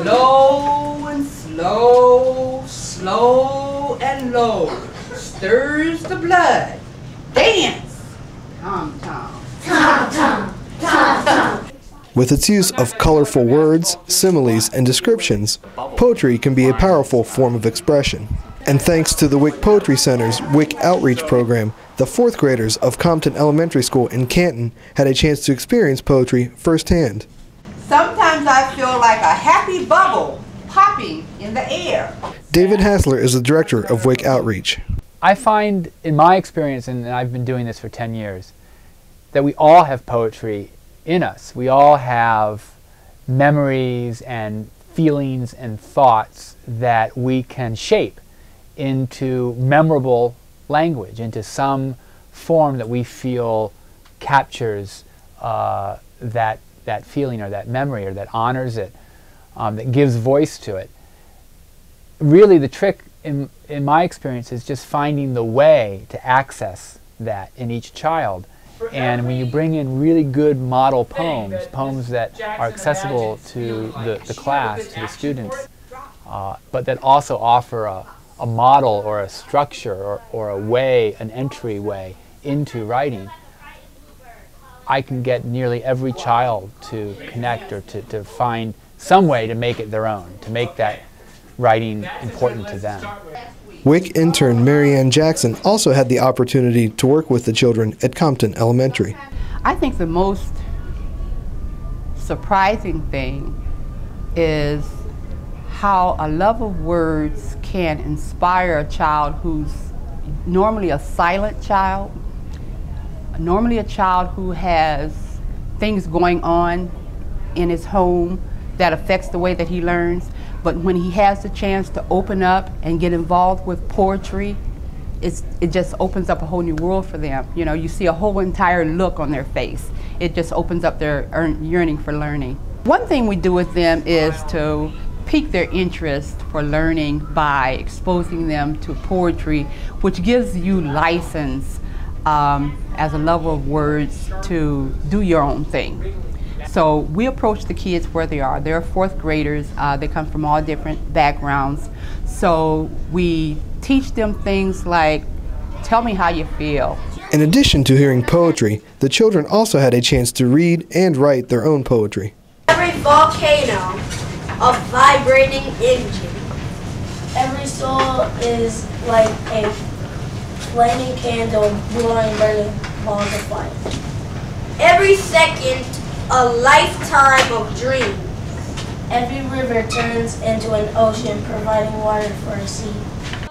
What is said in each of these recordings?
Low and slow, slow and low, stirs the blood. Dance! Tom, tom. Tom, tom. Tom, tom. With its use of colorful words, similes, and descriptions, poetry can be a powerful form of expression. And thanks to the Wick Poetry Center's Wick Outreach program, the fourth graders of Compton Elementary School in Canton had a chance to experience poetry firsthand. Sometimes I feel like a happy bubble popping in the air. David Hassler is the director of Wick Outreach. I find, in my experience, and I've been doing this for 10 years, that we all have poetry in us. We all have memories and feelings and thoughts that we can shape into memorable language, into some form that we feel captures that feeling or that memory, or that honors it, that gives voice to it. Really, the trick in my experience is just finding the way to access that in each child. And when you bring in really good model poems, poems that are accessible to the class, to the students, but that also offer a model or a structure or a way, an entryway into writing, I can get nearly every child to connect or to find some way to make it their own, to make that writing important to them. Wick Intern Marianne Jackson also had the opportunity to work with the children at Compton Elementary. I think the most surprising thing is how a love of words can inspire a child who's normally a silent child, normally a child who has things going on in his home that affects the way that he learns. But when he has the chance to open up and get involved with poetry, it just opens up a whole new world for them. You know, you see a whole entire look on their face. It just opens up their yearning for learning. One thing we do with them is to pique their interest for learning by exposing them to poetry, which gives you license as a lover of words to do your own thing. So we approach the kids where they are. They're fourth graders. They come from all different backgrounds. So we teach them things like, tell me how you feel. In addition to hearing poetry, the children also had a chance to read and write their own poetry. Every volcano, a vibrating engine. Every soul is like a flaming candle blowing burning balls of fire. Every second, a lifetime of dreams. Every river turns into an ocean, providing water for a sea.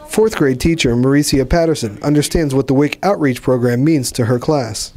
Fourth grade teacher Maricia Patterson understands what the Wick Outreach program means to her class.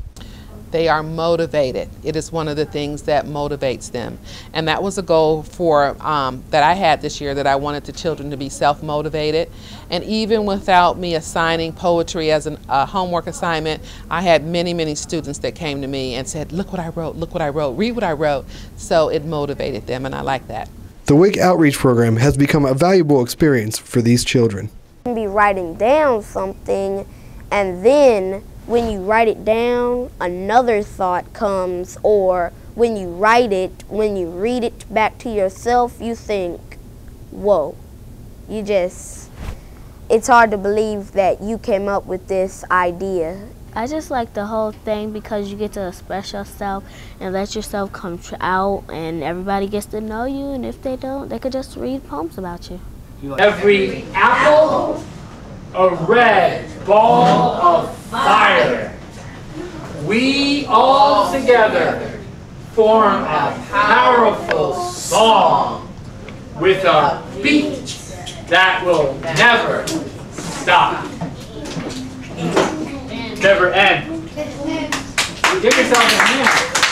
They are motivated. It is one of the things that motivates them. And that was a goal for that I had this year, that I wanted the children to be self-motivated. And even without me assigning poetry as a homework assignment, I had many, many students that came to me and said, look what I wrote, look what I wrote, read what I wrote. So it motivated them, and I like that. The Wick Outreach program has become a valuable experience for these children. You can be writing down something, and then when you write it down, another thought comes, or when you write it, when you read it back to yourself, you think, whoa, it's hard to believe that you came up with this idea. I just like the whole thing because you get to express yourself and let yourself come out, and everybody gets to know you, and if they don't, they could just read poems about you. Every apple, a red ball of fire. We all together form a powerful song with a beat that will never stop. Never end. Give yourself a hand.